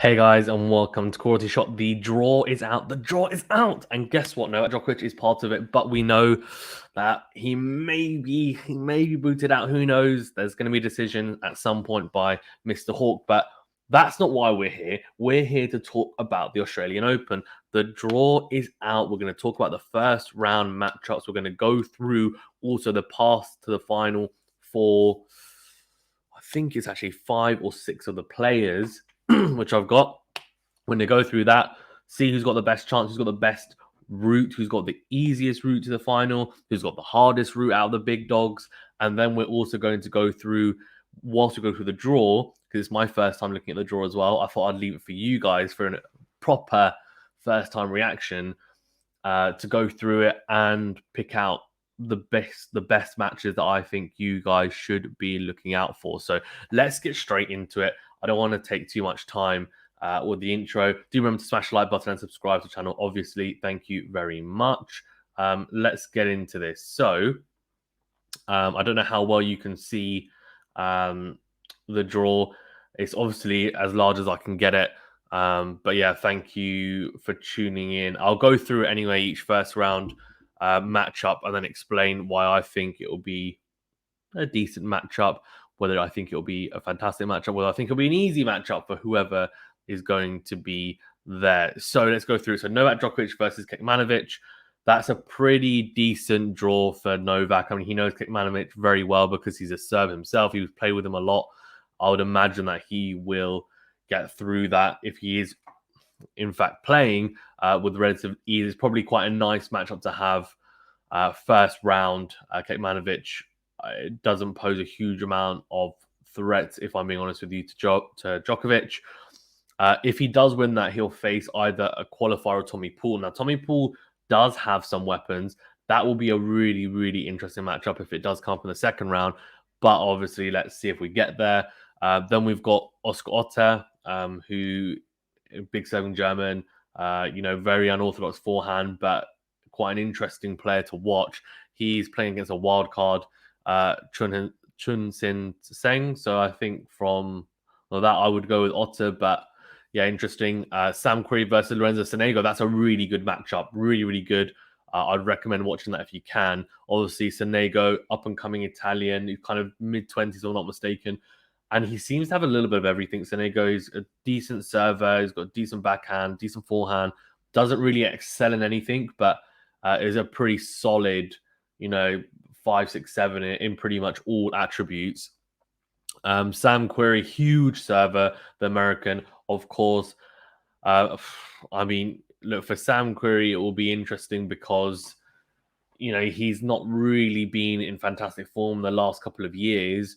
Hey guys, and welcome to Quality Shot. The draw is out. The draw is out, and guess what? Novak Djokovic is part of it, but we know that he may be booted out. Who knows? There's going to be a decision at some point by Mr. Hawk, but that's not why we're here. We're here to talk about the Australian Open. The draw is out. We're going to talk about the first round matchups. We're going to go through also the path to the final for, I think it's actually 5 or 6 of the players which I've got. When they go through that, see who's got the best chance, who's got the best route, who's got the easiest route to the final, who's got the hardest route out of the big dogs. And then we're also going to go through, whilst we go through the draw, because it's my first time looking at the draw as well, I thought I'd leave it for you guys for a proper first time reaction to go through it and pick out the best matches that I think you guys should be looking out for. So let's get straight into it. I don't want to take too much time with the intro. Do remember to smash the like button and subscribe to the channel. Obviously, thank you very much. Let's get into this. So I don't know how well you can see the draw. It's obviously as large as I can get it. But yeah, thank you for tuning in. I'll go through it anyway, each first round matchup, and then explain why I think it will be a decent matchup, whether I think it'll be a fantastic matchup, whether I think it'll be an easy matchup for whoever is going to be there. So let's go through. So Novak Djokovic versus Kekmanovic. That's a pretty decent draw for Novak. I mean, he knows Kekmanovic very well because he's a Serb himself. He's played with him a lot. I would imagine that he will get through that if he is, in fact, playing with relative ease. It's probably quite a nice matchup to have first round. Kekmanovic it doesn't pose a huge amount of threats, if I'm being honest with you, to Djokovic. If he does win that, he'll face either a qualifier or Tommy Paul. Now, Tommy Paul does have some weapons. That will be a really, really interesting matchup if it does come up in the second round. But obviously, let's see if we get there. Then we've got Oscar Otte, who big serving German, very unorthodox forehand, but quite an interesting player to watch. He's playing against a wild card, Chun Sin Seng. So I think from that, I would go with Otte, but yeah, interesting. Sam Querrey versus Lorenzo Sonego. That's a really good matchup. Really, really good. I'd recommend watching that if you can. Obviously, Sonego, up and coming Italian, he's kind of mid-20s, if I'm not mistaken. And he seems to have a little bit of everything. Sonego is a decent server. He's got decent backhand, decent forehand. Doesn't really excel in anything, but is a pretty solid, 5, 6, 7 in pretty much all attributes. Sam Querrey, huge server, the American, of course. I mean, look, for Sam Querrey, it will be interesting because, he's not really been in fantastic form the last couple of years.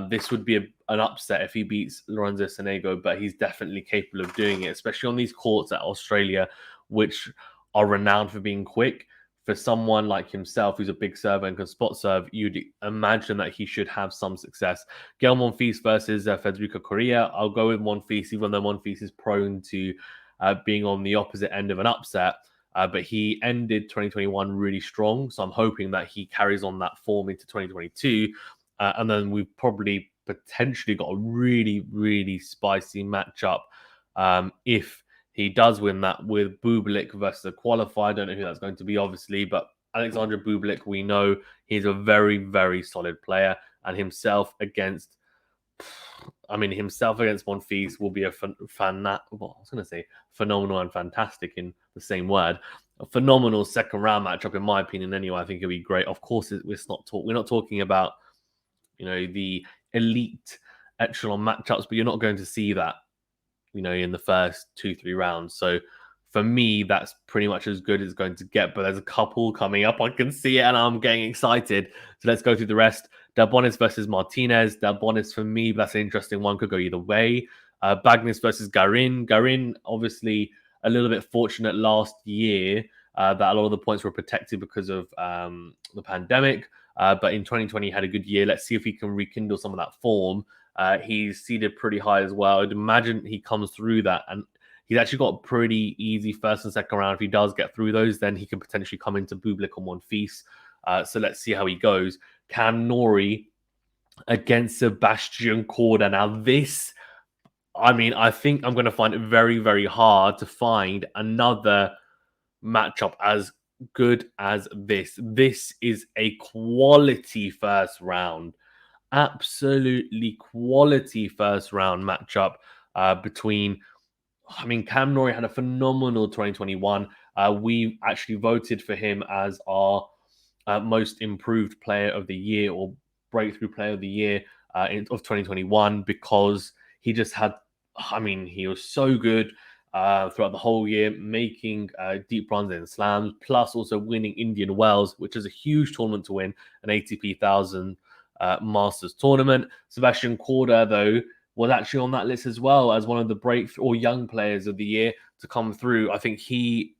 This would be an upset if he beats Lorenzo Sonego, but he's definitely capable of doing it, especially on these courts at Australia, which are renowned for being quick. For someone like himself, who's a big server and can spot serve, you'd imagine that he should have some success. Gael Monfils versus Federico Correa. I'll go with Monfils, even though Monfils is prone to being on the opposite end of an upset. But he ended 2021 really strong, so I'm hoping that he carries on that form into 2022. And then we've probably potentially got a really, really spicy matchup if he does win that with Bublik versus a qualifier. I don't know who that's going to be, obviously, but Alexander Bublik, we know he's a very, very solid player, and himself against Monfils will be a phenomenal and fantastic in the same word. A phenomenal second round matchup, in my opinion. Anyway, I think it'll be great. Of course, we're not talking about the elite echelon matchups, but you're not going to see that in the first 2-3 rounds. So for me, that's pretty much as good as it's going to get. But there's a couple coming up. I can see it and I'm getting excited. So let's go through the rest. Delbonis versus Martinez. Delbonis, for me, that's an interesting one. Could go either way. Bagnis versus Garin. Garin, obviously, a little bit fortunate last year that a lot of the points were protected because of the pandemic. But in 2020, he had a good year. Let's see if he can rekindle some of that form. He's seeded pretty high as well. I'd imagine he comes through that, and he's actually got a pretty easy first and second round. If he does get through those, then he can potentially come into Bublik on Monfils. So let's see how he goes. Cam Norrie against Sebastian Korda. Now this, I mean, I think I'm going to find it very, very hard to find another matchup as good as this. This is a quality first round, absolutely quality first round matchup between. I mean, Cam Norrie had a phenomenal 2021. We actually voted for him as our most improved player of the year or breakthrough player of the year of 2021 because he just had, I mean, he was so good throughout the whole year, making deep runs in slams, plus also winning Indian Wells, which is a huge tournament to win, an ATP 1000 Masters tournament. Sebastian Korda, though, was actually on that list as well as one of the breakthrough or young players of the year to come through. I think he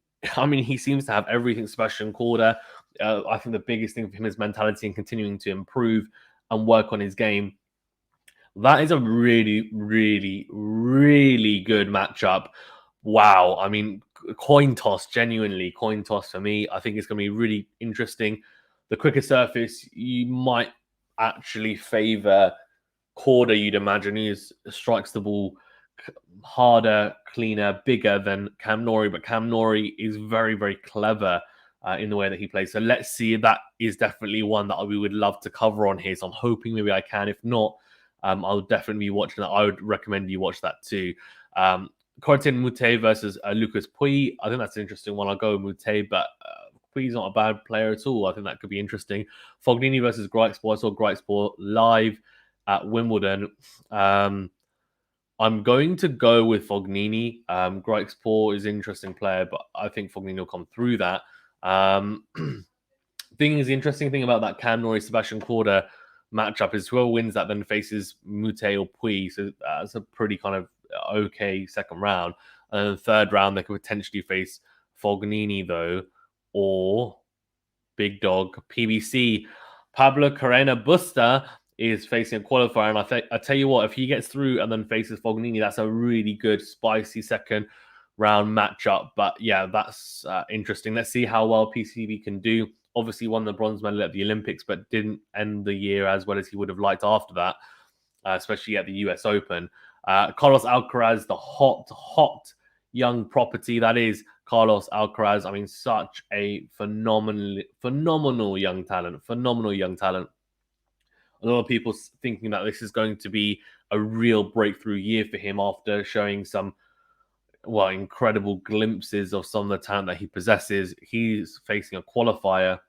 seems to have everything Sebastian Korda. I think the biggest thing for him is mentality and continuing to improve and work on his game. That is a really, really, really good matchup. Wow. I mean, coin toss, genuinely coin toss for me. I think it's going to be really interesting. The quicker surface, you might actually favor Korda, you'd imagine. He strikes the ball harder, cleaner, bigger than Cam Norrie, but Cam Norrie is very, very clever in the way that he plays. So let's see. That is definitely one that we would love to cover on here. So I'm hoping maybe I can. If not, I'll definitely be watching that. I would recommend you watch that too. Corentin Moutet versus Lucas Pouille. I think that's an interesting one. I'll go with Moutet, but Pouille's not a bad player at all. I think that could be interesting. Fognini versus Greixpor. I saw Greixpor live at Wimbledon. I'm going to go with Fognini. Greixpor is an interesting player, but I think Fognini will come through that. Thing is, the interesting thing about that Cam Norrie Sebastian Korda matchup is whoever wins that then faces Moutet or Pouille. So that's a pretty kind of okay second round. And then the third round, they could potentially face Fognini, though, or big dog PBC. Pablo Carrena Busta is facing a qualifier. And I tell you what, if he gets through and then faces Fognini, that's a really good, spicy second round matchup. But yeah, that's interesting. Let's see how well PCB can do. Obviously, won the bronze medal at the Olympics, but didn't end the year as well as he would have liked after that, especially at the US Open. Carlos Alcaraz, the hot young property that is Carlos Alcaraz. I mean, such a phenomenal young talent. Phenomenal young talent. A lot of people thinking that this is going to be a real breakthrough year for him after showing some, well, incredible glimpses of some of the talent that he possesses. He's facing a qualifier.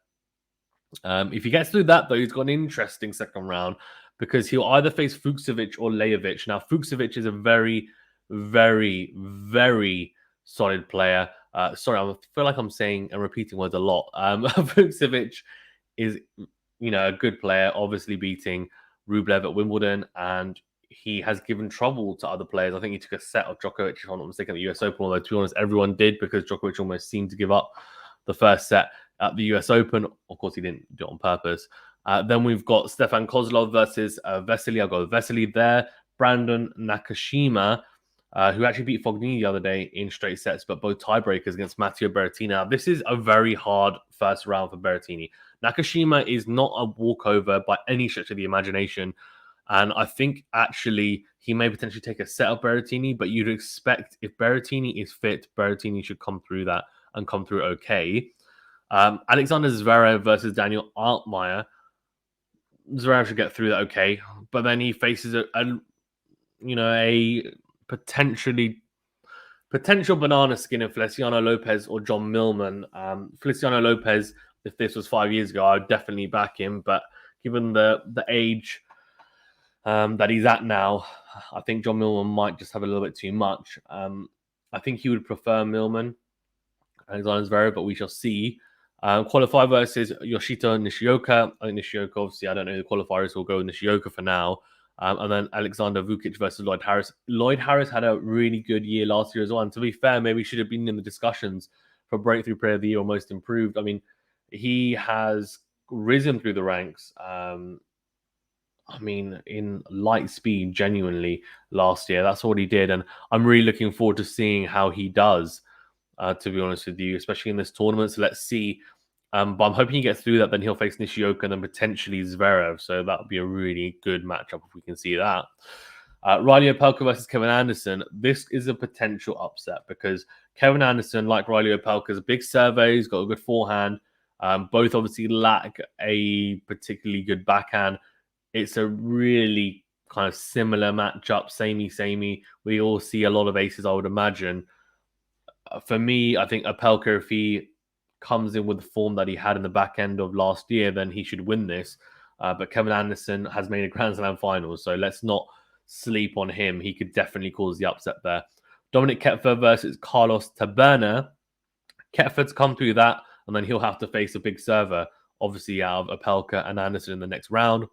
If he gets through that, though, he's got an interesting second round because he'll either face Fucsovic or Lajovic. Now, Fucsovic is a very, very, very solid player. Sorry, I feel like I'm saying and repeating words a lot. Fucsovic is, a good player, obviously beating Rublev at Wimbledon, and he has given trouble to other players. I think he took a set of Djokovic, if I'm not mistaken, at the US Open, although to be honest, everyone did because Djokovic almost seemed to give up the first set at the US Open. Of course, he didn't do it on purpose. Then we've got Stefan Kozlov versus Vesely. I'll go with Vesely there. Brandon Nakashima, who actually beat Fognini the other day in straight sets, but both tiebreakers against Matteo Berrettini. Now, this is a very hard first round for Berrettini. Nakashima is not a walkover by any stretch of the imagination. And I think actually he may potentially take a set of Berrettini, but you'd expect if Berrettini is fit, Berrettini should come through that and come through okay. Alexander Zverev versus Daniel Altmaier. Zverev should get through that okay, but then he faces a potential banana skin of Feliciano Lopez or John Millman. Feliciano Lopez, if this was 5 years ago, I would definitely back him, but given the age that he's at now, I think John Millman might just have a little bit too much. I think he would prefer Millman, Alexander Zverev, but we shall see. Qualifier versus Yoshito Nishioka. I think Nishioka, obviously, I don't know who the qualifiers will go with Nishioka for now. And then Alexander Vukic versus Lloyd Harris. Lloyd Harris had a really good year last year as well. And to be fair, maybe he should have been in the discussions for Breakthrough Player of the Year or Most Improved. I mean, he has risen through the ranks. In light speed, genuinely, last year. That's what he did. And I'm really looking forward to seeing how he does, to be honest with you, especially in this tournament. So let's see. But I'm hoping he gets through that. Then he'll face Nishioka and then potentially Zverev. So that would be a really good matchup if we can see that. Riley Opelka versus Kevin Anderson. This is a potential upset because Kevin Anderson, like Riley Opelka, is a big server. He's got a good forehand. Both obviously lack a particularly good backhand. It's a really kind of similar matchup, samey. We all see a lot of aces, I would imagine. For me, I think Opelka, if he comes in with the form that he had in the back end of last year, then he should win this. But Kevin Anderson has made a Grand Slam final, so let's not sleep on him. He could definitely cause the upset there. Dominic Koepfer versus Carlos Taberna. Koepfer's come through that, and then he'll have to face a big server, obviously out of Opelka and Anderson in the next round.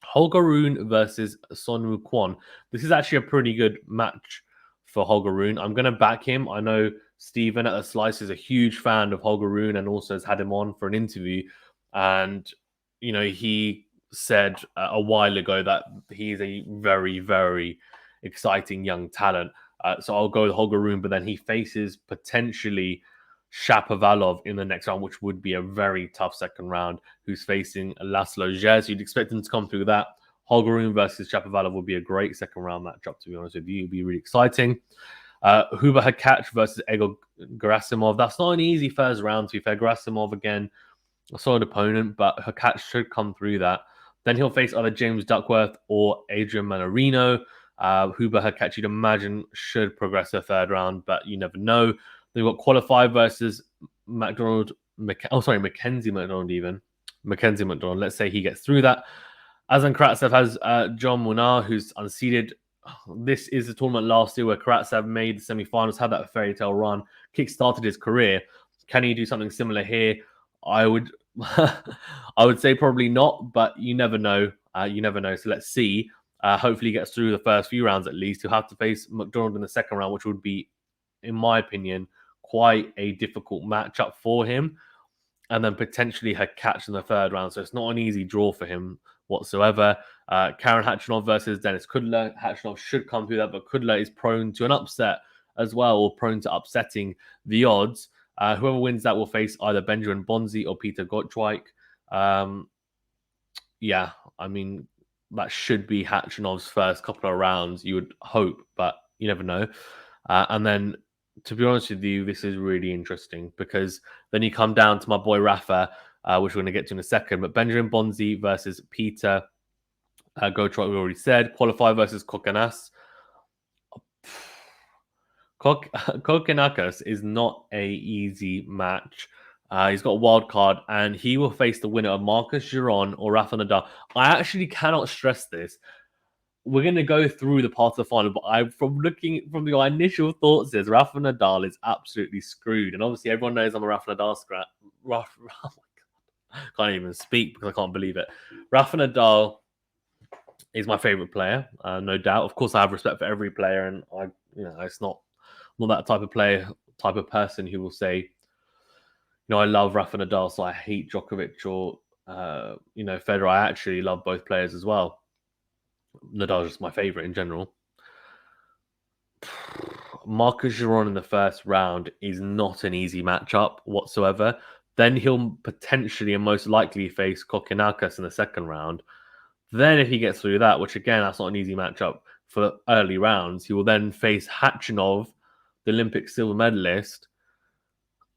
Holger Rune versus Sonwoo Kwon. This is actually a pretty good match for Holger Rune. I'm going to back him. I know Steven at the Slice is a huge fan of Holger Rune and also has had him on for an interview. And, you know, he said a while ago that he's a very, very exciting young talent. So I'll go with Holger Rune, but then he faces potentially Shapovalov in the next round, which would be a very tough second round, who's facing Laszlo Djere. You'd expect him to come through that. Holger Rune versus Shapovalov would be a great second round matchup, to be honest with you. It'd be really exciting. Hubert Hurkacz versus Egor Gerasimov. That's not an easy first round, to be fair. Gerasimov, again, a solid opponent, but Hurkacz should come through that. Then he'll face either James Duckworth or Adrian Manarino. Hubert Hurkacz, you'd imagine, should progress to the third round, but you never know. They've got qualified versus Mackenzie McDonald even. Mackenzie McDonald. Let's say he gets through that. Azan Karatsev has John Munar, who's unseeded. This is the tournament last year where Karatsev made the semi-finals, had that fairy tale run, kick-started his career. Can he do something similar here? I would I would say probably not, but you never know. So let's see. Hopefully he gets through the first few rounds at least. He'll have to face McDonald in the second round, which would be, in my opinion, quite a difficult matchup for him. And then potentially Hurkacz in the third round. So it's not an easy draw for him whatsoever. Karen Khachanov versus Dennis Kudla. Khachanov should come through that, but Kudla is prone to an upset as well, or prone to upsetting the odds. Whoever wins that will face either Benjamin Bonzi or Peter Gottschalk. Yeah, I mean, that should be Khachanov's first couple of rounds, you would hope, but you never know. And then, to be honest with you, this is really interesting because then you come down to my boy Rafa, which we're going to get to in a second. But Benjamin Bonzi versus Peter Gottschalk, we already said. Qualify versus Kokonas. Kokonakis is not a easy match. He's got a wild card, and he will face the winner of Marcus Giron or Rafa Nadal. I actually cannot stress this. We're going to go through the part of the final, but from the initial thoughts is Rafa Nadal is absolutely screwed. And obviously, everyone knows I'm a Rafa Nadal scrap. Oh my God. Can't even speak because I can't believe it. Rafa Nadal is my favorite player, no doubt. Of course, I have respect for every player, and it's not that type of person who will say, I love Rafa Nadal, so I hate Djokovic or Federer. I actually love both players as well. Nadal is just my favorite in general. Marcus Giron in the first round is not an easy matchup whatsoever. Then he'll potentially and most likely face Kokonakis in the second round. Then if he gets through that, which again, that's not an easy matchup for early rounds, he will then face Khachanov, the Olympic silver medalist.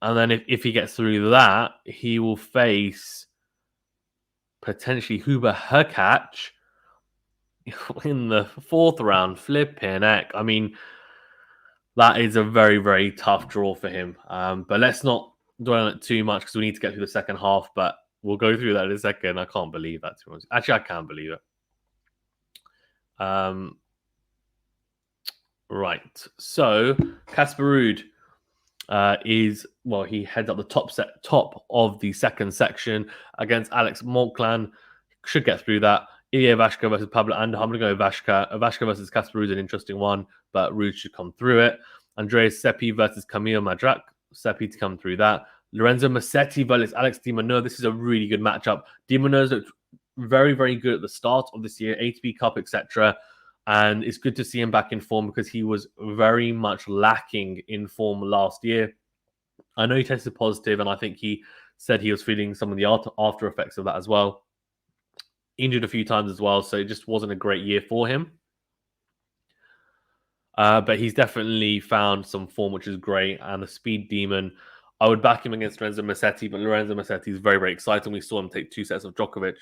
And then if he gets through that, he will face potentially Hubert Hurkacz in the fourth round. Flipping heck. I mean, that is a very, very tough draw for him. But let's not dwell on it too much because we need to get through the second half. But we'll go through that in a second. I can't believe that, to be honest. Actually, I can believe it. Right. So, Casper Ruud he heads up the top of the second section against Alex Molklan. Should get through that. Ilya Vashka versus Pablo Ander. I'm going to go Vashka. Vashka versus Casper Ruud is an interesting one, but Ruud should come through it. Andreas Seppi versus Camille Madrak. Seppi to come through that. Lorenzo Massetti versus Alex Di Mineur. This is a really good matchup. Di Mineur's looked very, very good at the start of this year, ATP Cup, etc. And it's good to see him back in form because he was very much lacking in form last year. I know he tested positive, and I think he said he was feeling some of the after effects of that as well. Injured a few times as well, so it just wasn't a great year for him. But he's definitely found some form, which is great. And the speed demon, I would back him against Lorenzo Musetti, but Lorenzo Musetti is very, very exciting. We saw him take 2 sets of Djokovic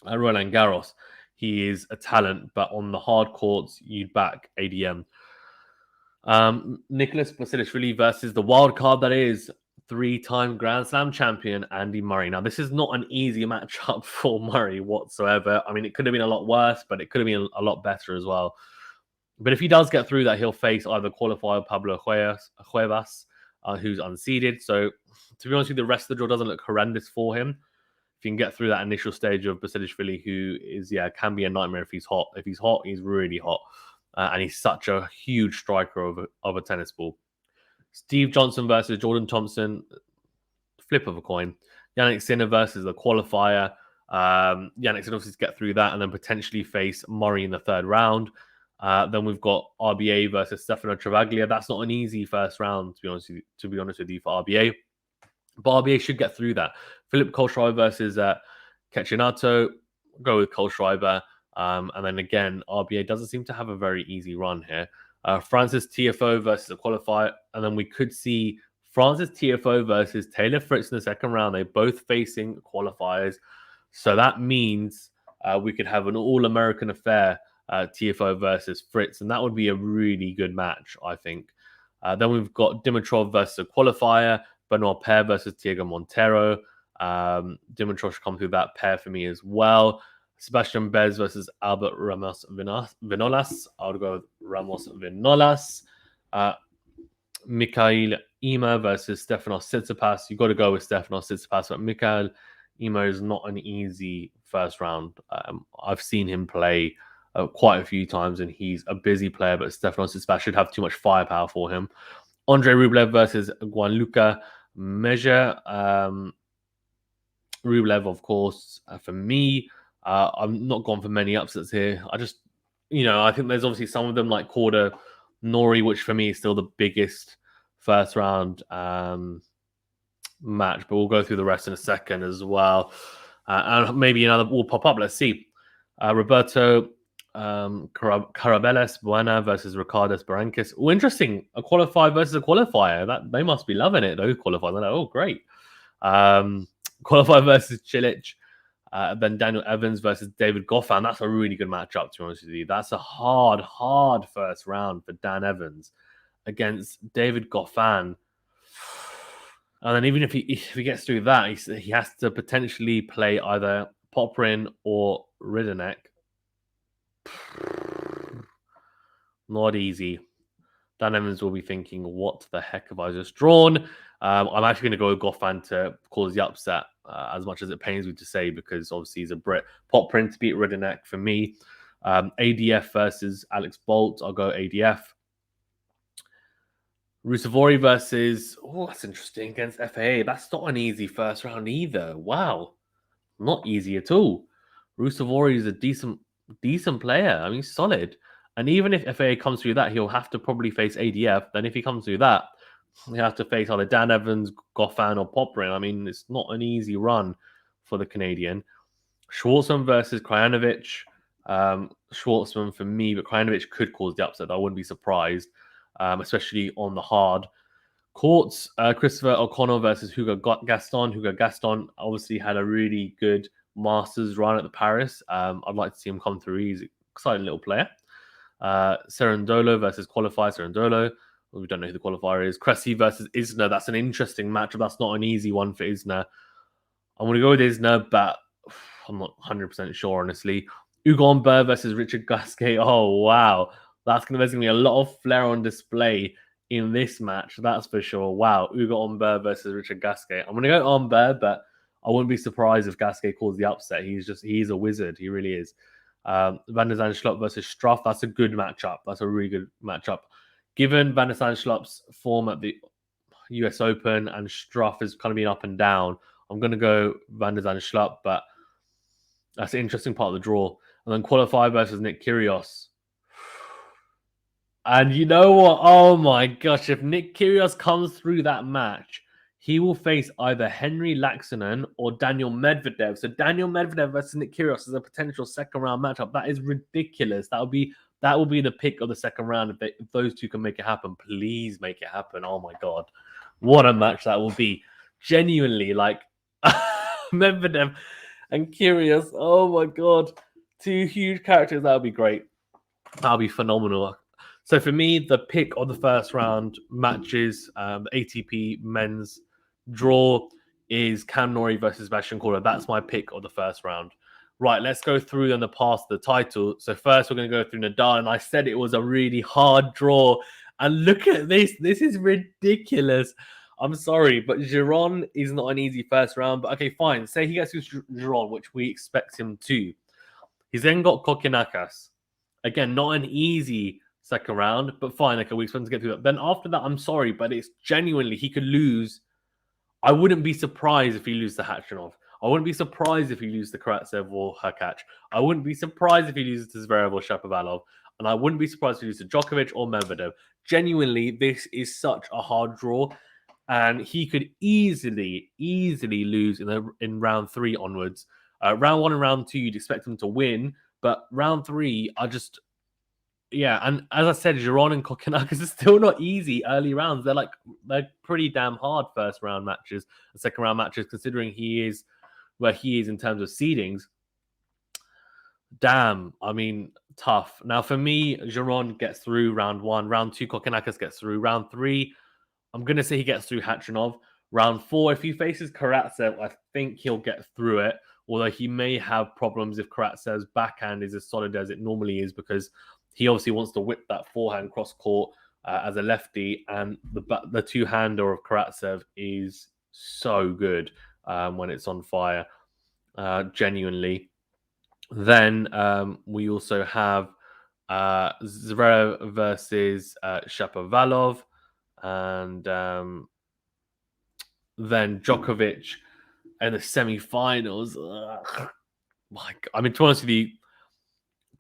at Roland Garros. He is a talent, but on the hard courts, you'd back ADM. Nicholas Basilashvili versus the wild card that is 3-time Grand Slam champion Andy Murray. Now, this is not an easy matchup for Murray whatsoever. I mean, it could have been a lot worse, but it could have been a lot better as well. But if he does get through that, he'll face either qualifier Pablo Cuevas, who's unseeded. So, to be honest with you, the rest of the draw doesn't look horrendous for him. If you can get through that initial stage of Basilashvili, who is, can be a nightmare if he's hot. If he's hot, he's really hot. And he's such a huge striker of a tennis ball. Steve Johnson versus Jordan Thompson, flip of a coin. Yannick Sinner versus the qualifier. Yannick Sinner obviously get through that and then potentially face Murray in the third round. Then we've got RBA versus Stefano Travaglia. That's not an easy first round, to be honest with you, for RBA. But RBA should get through that. Philip Kohlschreiber versus Cecchinato. Go with Kohlschreiber. And then again, RBA doesn't seem to have a very easy run here. Francis TFO versus a qualifier. And then we could see Francis TFO versus Taylor Fritz in the second round. They're both facing qualifiers. So that means we could have an all-American affair, TFO versus Fritz. And that would be a really good match, I think. Then we've got Dimitrov versus a qualifier. Benoit Paire versus Diego Montero. Dimitrov should come through that pair for me as well. Sebastian Bez versus Albert Ramos Vinolas. I would go with Ramos Vinolas. Mikhail Ema versus Stefanos Tsitsipas. You've got to go with Stefanos Tsitsipas, but Mikhail Ema is not an easy first round. I've seen him play quite a few times, and he's a busy player, but Stefanos Tsitsipas should have too much firepower for him. Andre Rublev versus Gianluca Measure. Rublev, of course, for me. I'm not gone for many upsets here. I just, I think there's obviously some of them like Korda Nori, which for me is still the biggest first round match, but we'll go through the rest in a second as well. And maybe another will pop up. Let's see. Roberto Carabeles Buena versus Ricardo Berankis. Oh, interesting. A qualifier versus a qualifier. That they must be loving it, those qualifiers. They're like, oh, great. Qualifier versus Cilic. Then Daniel Evans versus David Goffin. That's a really good matchup, to be honest with you. That's a hard first round for Dan Evans against David Goffin. And then even if he gets through that, he has to potentially play either Poprin or Ridenek. Not easy. Dan Evans will be thinking, what the heck have I just drawn? I'm actually going to go with Goffin to cause the upset, as much as it pains me to say, because obviously he's a Brit. Poprin to beat Ridenek for me. ADF versus Alex Bolt. I'll go ADF. Ruusuvuori versus... Oh, that's interesting. Against FAA. That's not an easy first round either. Wow. Not easy at all. Ruusuvuori is a decent player. I mean, solid. And even if FAA comes through that, he'll have to probably face ADF. Then if he comes through that, he'll have to face either Dan Evans, Goffin, or Poprin. I mean, it's not an easy run for the Canadian. Schwartzman versus Krajinovic. Schwartzman for me, but Krajinovic could cause the upset. I wouldn't be surprised, especially on the hard courts. Christopher O'Connell versus Hugo Gaston. Hugo Gaston obviously had a really good Masters run at the Paris. I'd like to see him come through. He's an exciting little player. Cerundolo versus qualifier Cerundolo. Well, we don't know who the qualifier is. Cressy versus Isner. That's an interesting matchup. That's not an easy one for Isner. I'm going to go with Isner, but I'm not 100% sure, honestly. Hugo Humbert versus Richard Gasquet. Oh, wow. There's going to be a lot of flair on display in this match. That's for sure. Wow. Hugo Humbert versus Richard Gasquet. I'm going to go Humbert, but I wouldn't be surprised if Gasquet calls the upset. He's a wizard. He really is. Van der Zandschulp versus Struff. That's a good matchup. That's a really good matchup. Given Van der Zandschulp's form at the US Open and Struff has kind of been up and down, I'm going to go Van der Zandschulp, but that's an interesting part of the draw. And then qualifier versus Nick Kyrgios. And you know what? Oh my gosh, if Nick Kyrgios comes through that match, he will face either Henry Laaksonen or Daniel Medvedev. So Daniel Medvedev versus Nick Kyrgios is a potential second round matchup. That is ridiculous. That that will be the pick of the second round. If those two can make it happen, please make it happen. Oh my God. What a match that will be. Genuinely, like Medvedev and Kyrgios. Oh my God. Two huge characters. That would be great. That would be phenomenal. So for me, the pick of the first round matches, the ATP men's draw is Cam Norrie versus Sebastian Korda. That's my pick of the first round. Right, let's go through on the path to the title. So first, we're going to go through Nadal, and I said it was a really hard draw. And look at this. This is ridiculous. I'm sorry, but Giron is not an easy first round. But okay, fine. Say he gets to Giron, which we expect him to. He's then got Kokkinakis. Again, not an easy second round, but fine. Okay, we expect him to get through that. Then after that, I'm sorry, but it's genuinely, he could lose. I wouldn't be surprised if he loses to Khachanov. I wouldn't be surprised if he loses to Karatsev or Hurkacz. I wouldn't be surprised if he loses to Zverev or Shapovalov. And I wouldn't be surprised if he loses to Djokovic or Medvedev. Genuinely, this is such a hard draw. And he could easily lose in round 3 onwards. Round 1 and round 2, you'd expect him to win. But round 3, and as I said, Giron and Kokkinakis are still not easy early rounds. They're pretty damn hard first round matches, and second round matches, considering he is where he is in terms of seedings. Damn, I mean, tough. Now for me, Giron gets through round 1. Round 2, Kokkinakis gets through. Round 3, I'm going to say he gets through Khachanov. Round 4, if he faces Karatsev, I think he'll get through it, although he may have problems if Karatsev's backhand is as solid as it normally is, because he obviously wants to whip that forehand cross court as a lefty, and the two-hander of Karatsev is so good when it's on fire, genuinely. Then we also have Zverev versus Shapovalov, and then Djokovic in the semi-finals. I mean, to be honest with you,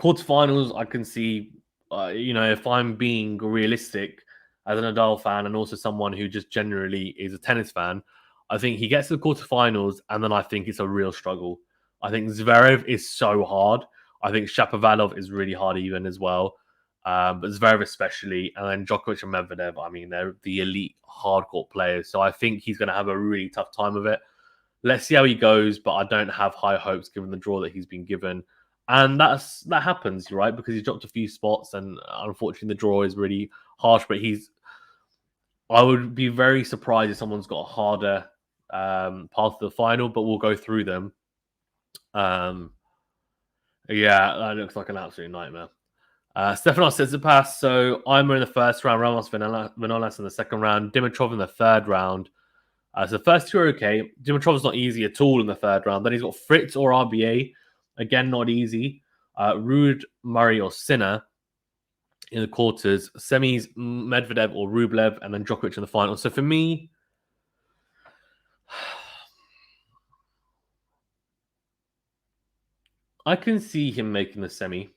quarterfinals, I can see, if I'm being realistic as an Nadal fan and also someone who just generally is a tennis fan, I think he gets to the quarterfinals and then I think it's a real struggle. I think Zverev is so hard. I think Shapovalov is really hard even as well. But Zverev especially, and then Djokovic and Medvedev, I mean, they're the elite hardcore players. So I think he's going to have a really tough time of it. Let's see how he goes, but I don't have high hopes given the draw that he's been given. And that happens, right? Because he's dropped a few spots, and unfortunately the draw is really harsh. But I would be very surprised if someone's got a harder path to the final, but we'll go through them. That looks like an absolute nightmare. Stefanos Tsitsipas, so Eimer in the first round, Ramos Vinolas in the second round, Dimitrov in the third round. So the first two are okay. Dimitrov's not easy at all in the third round. Then he's got Fritz or RBA. Again, not easy. Ruud, Murray, or Sinner in the quarters. Semis, Medvedev or Rublev, and then Djokovic in the final. So for me, I can see him making the semi.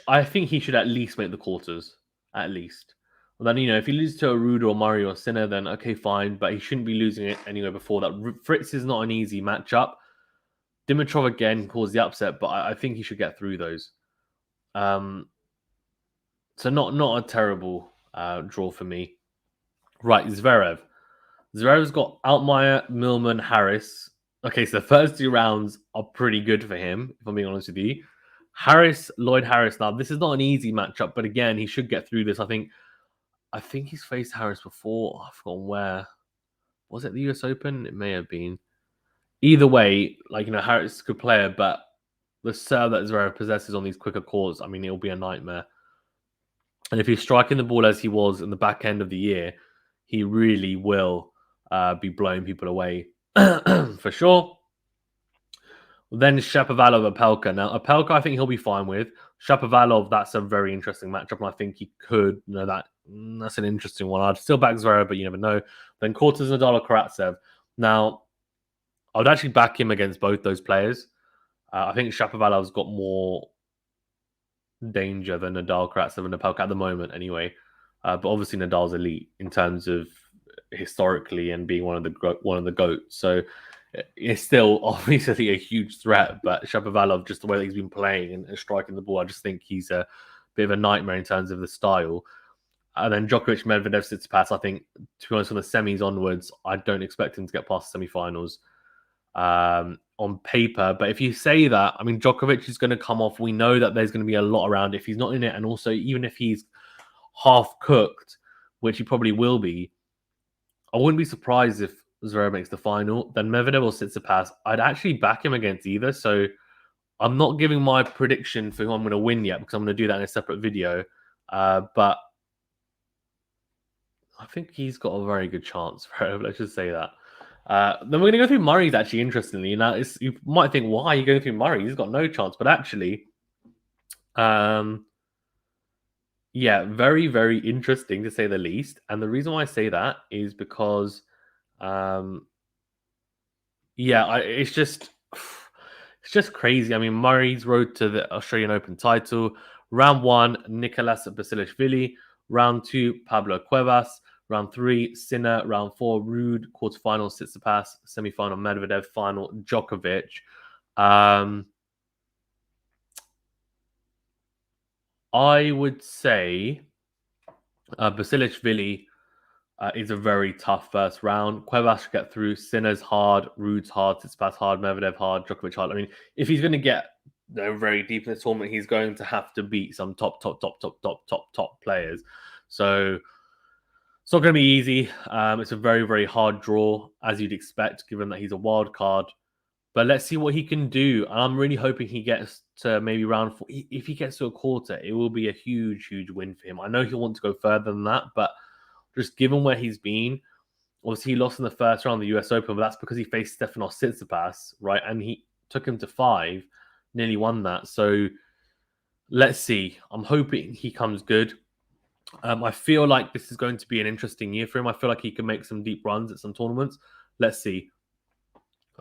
I think he should at least make the quarters. At least. Well, then, if he loses to a Ruud or Murray or Sinner, then okay, fine. But he shouldn't be losing it anywhere before that. Fritz is not an easy matchup. Dimitrov again caused the upset, but I think he should get through those. So not a terrible draw for me. Right, Zverev. Zverev's got Altmaier, Millman, Harris. Okay, so the first 2 rounds are pretty good for him, if I'm being honest with you. Lloyd Harris. Now, this is not an easy matchup, but again, he should get through this. I think he's faced Harris before. I've forgotten where. Was it the US Open? It may have been. Either way, Harris is a good player, but the serve that Zverev possesses on these quicker courts, I mean, it'll be a nightmare. And if he's striking the ball as he was in the back end of the year, he really will be blowing people away for sure. Then Shapovalov, Opelka. Now, Opelka, I think he'll be fine with. Shapovalov, that's a very interesting matchup, and I think he could. That's an interesting one. I'd still back Zverev, but you never know. Then quarters, Nadal or Karatsev. Now, I would actually back him against both those players. I think Shapovalov's got more danger than Nadal, Karatsev, and Opelka at the moment, anyway. But obviously, Nadal's elite in terms of historically and being one of the GOATs. So is still obviously a huge threat. But Shapovalov, just the way that he's been playing and striking the ball, I just think he's a bit of a nightmare in terms of the style. And then Djokovic, Medvedev, Tsitsipas, I think, to be honest, from the semis onwards, I don't expect him to get past the semi-finals on paper. But if you say that, I mean, Djokovic is going to come off. We know that there's going to be a lot around if he's not in it. And also, even if he's half cooked, which he probably will be, I wouldn't be surprised if Zverev makes the final. Then Medvedev or Tsitsipas, I'd actually back him against either. So I'm not giving my prediction for who I'm going to win yet because I'm going to do that in a separate video. But I think he's got a very good chance. Let's just say that. Then we're going to go through Murray's actually, interestingly. Now, you might think, why are you going through Murray? He's got no chance. But actually, yeah, very, very interesting to say the least. And the reason why I say that is because, it's just crazy. I mean, Murray's road to the Australian Open title. Round 1, Nicolas Basilashvili. Round 2, Pablo Cuevas. Round 3, Sinner. Round 4, Ruud. Quarterfinal, Tsitsipas. Semi-final, Medvedev. Final, Djokovic. I would say Basilashvili is a very tough first round. Cuevas should get through. Sinner's hard. Ruud's hard. Tsitsipas hard. Medvedev hard. Djokovic hard. I mean, if he's going to get very deep in the tournament, he's going to have to beat some top players. So it's not going to be easy. It's a very, very hard draw, as you'd expect, given that he's a wild card. But let's see what he can do. And I'm really hoping he gets to maybe round 4. If he gets to a quarter, it will be a huge, huge win for him. I know he'll want to go further than that, but just given where he's been, obviously he lost in the first round of the US Open, but that's because he faced Stefanos Tsitsipas, right? And he took him to 5, nearly won that. So let's see. I'm hoping he comes good. I feel like this is going to be an interesting year for him. I feel like he can make some deep runs at some tournaments. Let's see.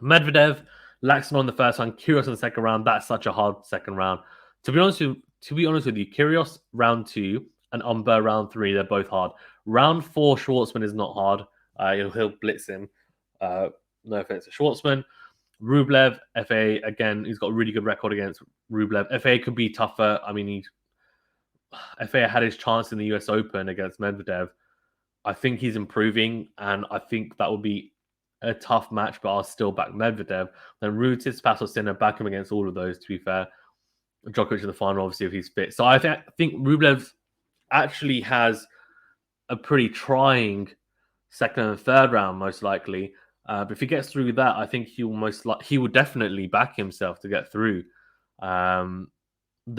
Medvedev, Laxon on the first round, Kyrgios in the second round. That's such a hard second round. To be honest with you, Kyrgios round 2 and Umber round 3, they're both hard. Round 4, Schwartzman is not hard. He'll blitz him. No offense to Schwartzman. Rublev, FA, again, he's got a really good record against Rublev. FA could be tougher. I mean, FA had his chance in the US Open against Medvedev. I think he's improving, and I think that will be a tough match, but I'll still back Medvedev. Then Ruud, Tsitsipas, or Sinner, back him against all of those, to be fair. Djokovic in the final, obviously, if he's fit. So I think Rublev actually has a pretty trying second and third round, most likely. But if he gets through that, I think he will definitely back himself to get through the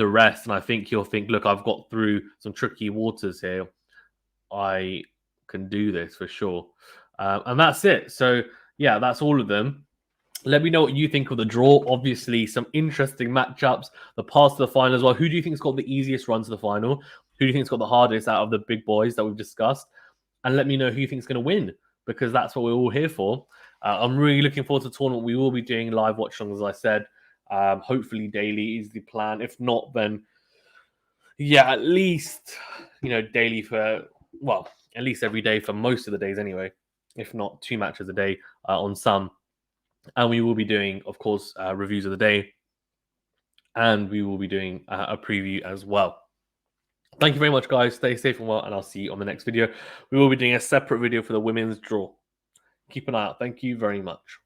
rest. And I think he'll think, look, I've got through some tricky waters here. I can do this for sure. And that's it. So, yeah, that's all of them. Let me know what you think of the draw. Obviously, some interesting matchups. The path to the final as well. Who do you think's got the easiest run to the final? Who do you think's got the hardest out of the big boys that we've discussed? And let me know who you think's going to win, because that's what we're all here for. I'm really looking forward to the tournament. We will be doing live watch-alongs, as I said. Hopefully daily is the plan. If not, then at least daily for at least every day for most of the days anyway. If not 2 matches a day on some. And we will be doing, of course, reviews of the day. And we will be doing a preview as well. Thank you very much, guys. Stay safe and well, and I'll see you on the next video. We will be doing a separate video for the women's draw. Keep an eye out. Thank you very much.